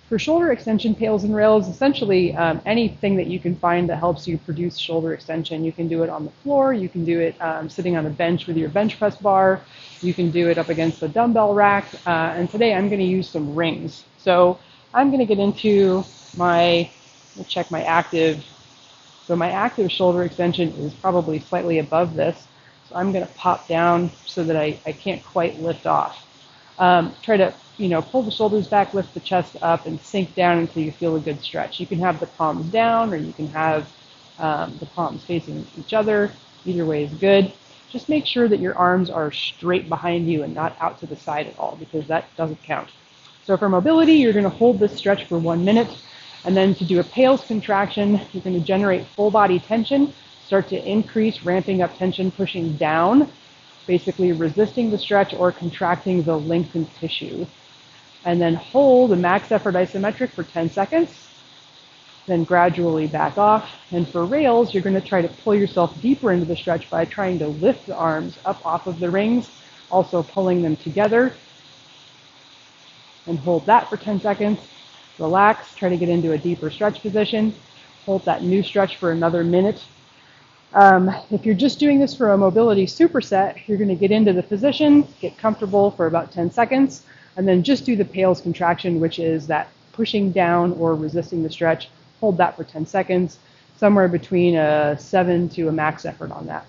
For shoulder extension PAILs and rails, essentially anything that you can find that helps you produce shoulder extension. You can do it on the floor, you can do it sitting on a bench with your bench press bar, you can do it up against the dumbbell rack, and today I'm going to use some rings. So I'm going to get into we'll check my active. So my active shoulder extension is probably slightly above this. So I'm going to pop down so that I can't quite lift off. Try to pull the shoulders back, lift the chest up, and sink down until you feel a good stretch. You can have the palms down, or you can have the palms facing each other. Either way is good. Just make sure that your arms are straight behind you and not out to the side at all, because that doesn't count. So for mobility, you're going to hold this stretch for 1 minute, and then to do a PAILs contraction, you're going to generate full body tension, start to increase, ramping up tension, pushing down, basically resisting the stretch or contracting the lengthened tissue. And then hold a max effort isometric for 10 seconds, then gradually back off. And for rails, you're going to try to pull yourself deeper into the stretch by trying to lift the arms up off of the rings, also pulling them together. And hold that for 10 seconds. Relax, try to get into a deeper stretch position. Hold that new stretch for another minute. If you're just doing this for a mobility superset, you're going to get into the position, get comfortable for about 10 seconds, and then just do the PAILs contraction, which is that pushing down or resisting the stretch. Hold that for 10 seconds, somewhere between a 7 to a max effort on that.